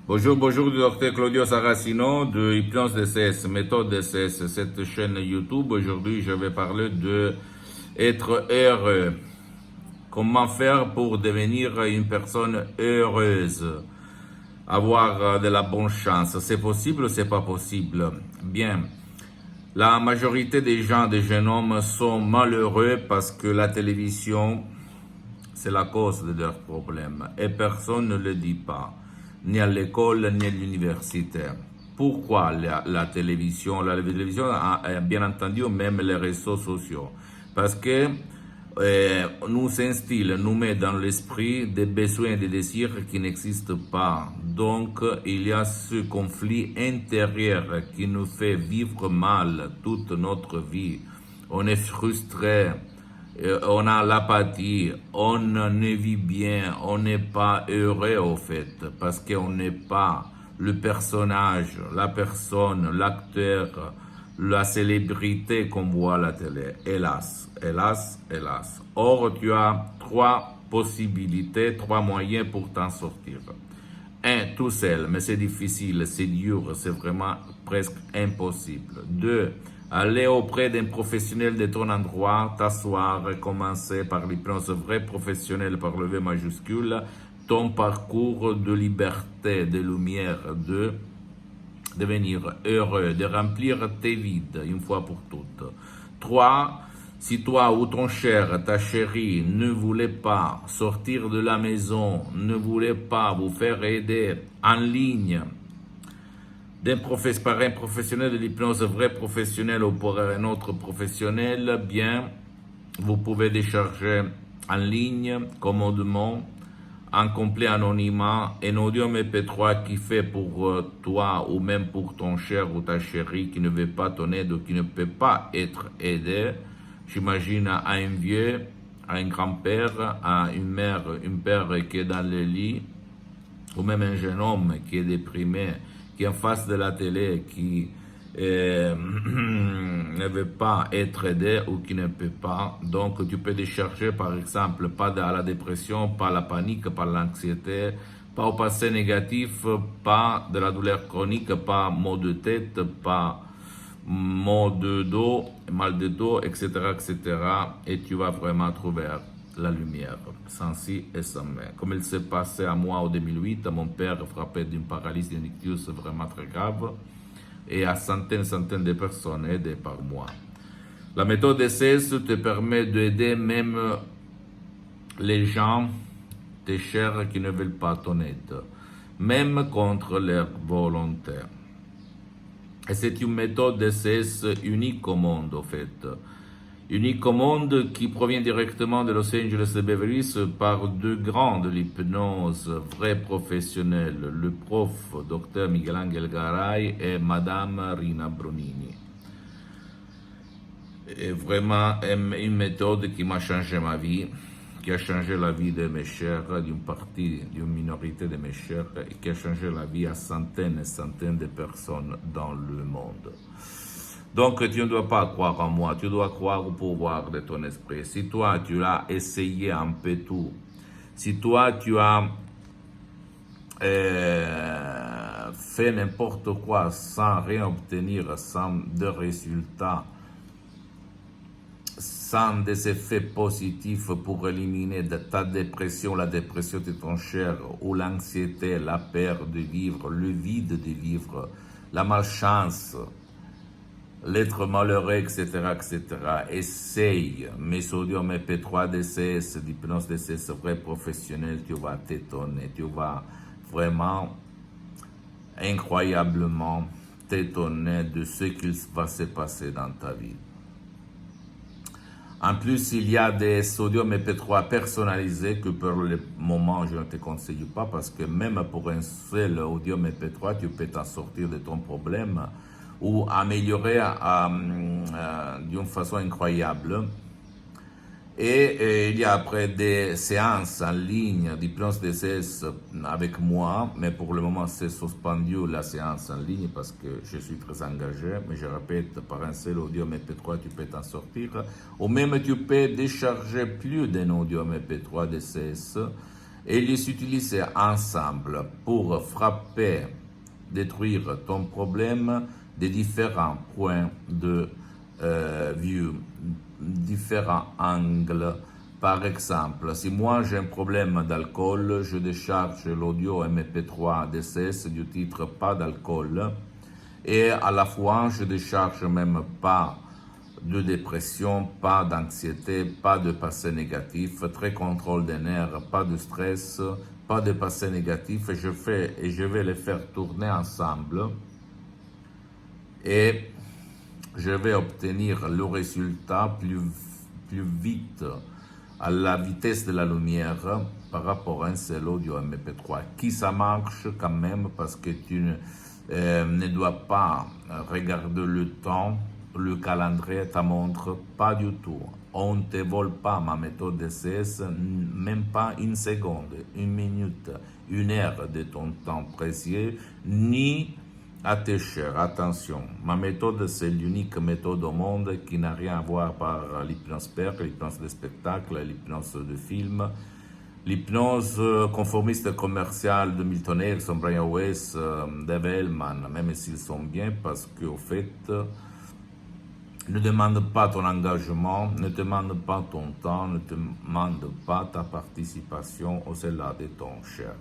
Bonjour, bonjour du docteur Claudio Saracino de Hypnose DCS, méthode DCS, cette chaîne YouTube. Aujourd'hui, je vais parler de être heureux. Comment faire pour devenir une personne heureuse? Avoir de la bonne chance. C'est possible ou c'est pas possible? Bien. La majorité des gens, des jeunes hommes, sont malheureux parce que la télévision, c'est la cause de leurs problèmes. Et personne ne le dit pas, ni à l'école, ni à l'université. Pourquoi la télévision? La télévision a bien entendu même les réseaux sociaux. Parce que nous instille, nous met dans l'esprit des besoins et des désirs qui n'existent pas. Donc, il y a ce conflit intérieur qui nous fait vivre mal toute notre vie. On est frustré, on a l'apathie, on ne vit bien, on n'est pas heureux au fait, parce qu'on n'est pas le personnage, la personne, l'acteur, la célébrité qu'on voit à la télé. Hélas, hélas, hélas. Or, tu as trois possibilités, trois moyens pour t'en sortir. Un, tout seul, mais c'est difficile, c'est dur, c'est vraiment presque impossible. Deux, aller auprès d'un professionnel de ton endroit, t'asseoir, commencer par l'hypnose vrai professionnel par le V majuscule, ton parcours de liberté, de lumière, de devenir heureux, de remplir tes vides une fois pour toutes. Trois, si toi ou ton cher, ta chérie, ne voulait pas sortir de la maison, ne voulait pas vous faire aider en ligne par un professionnel de l'hypnose, vrai professionnel ou pour un autre professionnel, bien, vous pouvez décharger en ligne, commodément, en complet anonymat, un audio MP3 qui fait pour toi ou même pour ton cher ou ta chérie qui ne veut pas ton aide ou qui ne peut pas être aidé. J'imagine à un vieux, à un grand-père, à une mère, un père qui est dans le lit, ou même un jeune homme qui est déprimé, qui est en face de la télé, qui ne veut pas être aidé ou qui ne peut pas. Donc, tu peux décharger, par exemple, pas de la dépression, pas la panique, pas l'anxiété, pas au passé négatif, pas de la douleur chronique, pas maux de tête, pas maux de dos, mal de dos, etc., etc. Et tu vas vraiment trouver la lumière, sans si et sans mais. Comme il s'est passé à moi en 2008, mon père frappé d'une paralysie d'un ictus vraiment très grave, et à centaines et centaines de personnes aidées par moi. La méthode DCS te permet d'aider même les gens, tes chers, qui ne veulent pas ton aide, même contre leur volonté. Et c'est une méthode DCS unique au monde, en fait. Unique au monde qui provient directement de Los Angeles et Beverly Hills par deux grands de l'hypnose, vrais professionnels, le prof Dr Miguel Angel Garay et Madame Rina Bronini. Et vraiment une méthode qui m'a changé ma vie, qui a changé la vie de mes chers, d'une partie, d'une minorité de mes chers, et qui a changé la vie à centaines et centaines de personnes dans le monde. Donc, tu ne dois pas croire en moi, tu dois croire au pouvoir de ton esprit. Si toi, tu as essayé un peu tout, si toi, tu as fait n'importe quoi sans rien obtenir, sans de résultats, sans des effets positifs pour éliminer de ta dépression, la dépression de ton cher, ou l'anxiété, la peur de vivre, le vide de vivre, la malchance, l'être malheureux, etc., etc. Essaye Mésodium MP3 DCS, l'hypnose DCS vrai professionnel, tu vas t'étonner, tu vas vraiment incroyablement t'étonner de ce qu'il va se passer dans ta vie. En plus, il y a des sodium MP3 personnalisés que pour le moment, je ne te conseille pas parce que même pour un seul audio MP3, tu peux t'en sortir de ton problème ou améliorer d'une façon incroyable. Et il y a après des séances en ligne d'hypnose DCS avec moi, mais pour le moment c'est suspendu la séance en ligne parce que je suis très engagé, mais je répète, par un seul audio MP3 tu peux t'en sortir, ou même tu peux décharger plus d'un audio MP3 DCS et les utiliser ensemble pour frapper, détruire ton problème de différents points de vue, différents angles. Par exemple, si moi j'ai un problème d'alcool, je décharge l'audio MP3 DCS du titre Pas d'alcool et à la fois je décharge même pas de dépression, pas d'anxiété, pas de passé négatif, très contrôle des nerfs, pas de stress, pas de passé négatif et je vais les faire tourner ensemble et je vais obtenir le résultat plus vite à la vitesse de la lumière par rapport à un seul audio MP3. Qui ça marche quand même parce que tu ne dois pas regarder le temps, le calendrier, ta montre, pas du tout. On ne te vole pas ma méthode DCS, même pas une seconde, une minute, une heure de ton temps précieux, ni à tes chers. Attention, ma méthode c'est l'unique méthode au monde qui n'a rien à voir par l'hypnose perc, l'hypnose de spectacle, l'hypnose de film, l'hypnose conformiste commerciale de Milton Erickson, Brian Weiss, Dave Hellman, même s'ils sont bien, parce qu'au fait, ne demande pas ton engagement, ne demande pas ton temps, ne demande pas ta participation au-delà de ton cher.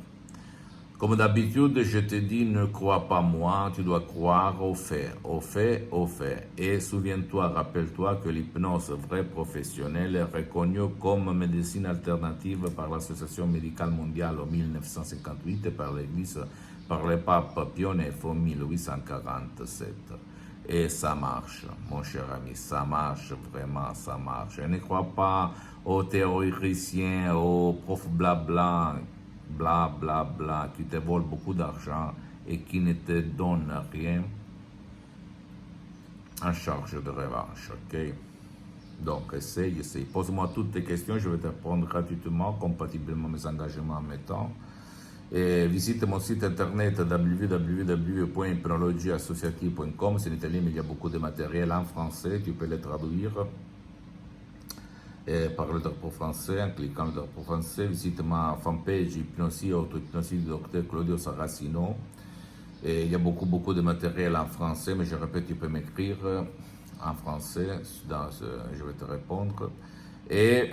Comme d'habitude, je te dis, ne crois pas moi, tu dois croire aux faits, aux faits, aux faits. Et souviens-toi, rappelle-toi que l'hypnose vraie professionnelle est reconnue comme médecine alternative par l'Association médicale mondiale en 1958 et par l'Église, par le pape Pie IX en 1847. Et ça marche, mon cher ami, ça marche, vraiment, ça marche. Et ne crois pas aux théoriciens, aux profs blabla, bla bla bla, qui te volent beaucoup d'argent et qui ne te donnent rien en charge de revanche, ok? Donc, essaye. Pose-moi toutes tes questions, je vais te répondre gratuitement, compatiblement à mes engagements en mes temps. Et visite mon site internet www.hypnologieassociative.com, c'est en italien, mais il y a beaucoup de matériel en français, tu peux les traduire. Et par le drapeau français, en cliquant le drapeau français, visite ma fanpage Hypnosie, Auto-Hypnosie du Dr Claudio Saracino. Et il y a beaucoup de matériel en français, mais je répète, tu peux m'écrire en français, je vais te répondre. Et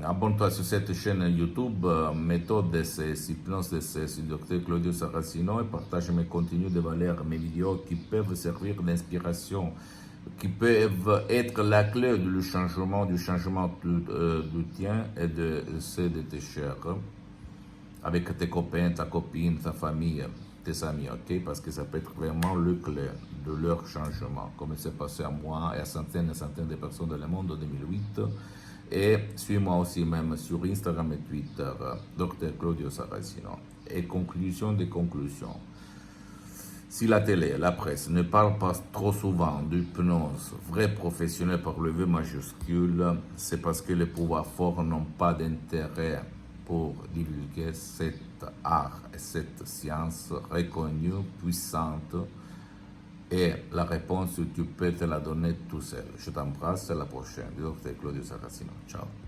abonne-toi sur cette chaîne YouTube, méthode DCS, hypnose DCS du Dr Claudio Saracino, et partage mes contenus de valeur, mes vidéos qui peuvent servir d'inspiration, qui peuvent être la clé du changement du tien et de ceux de tes chers, avec tes copains, ta copine, ta famille, tes amis, ok? Parce que ça peut être vraiment le clé de leur changement, comme il s'est passé à moi et à centaines et centaines de personnes dans le monde en 2008. Et suis-moi aussi même sur Instagram et Twitter, Dr Claudio Saracino. Et conclusion des conclusions. Si la télé, la presse ne parle pas trop souvent d'hypnose vraie professionnelle par le V majuscule, c'est parce que les pouvoirs forts n'ont pas d'intérêt pour divulguer cet art et cette science reconnue, puissante. Et la réponse, tu peux te la donner tout seul. Je t'embrasse, à la prochaine. Dr Claudio Saracino. Ciao.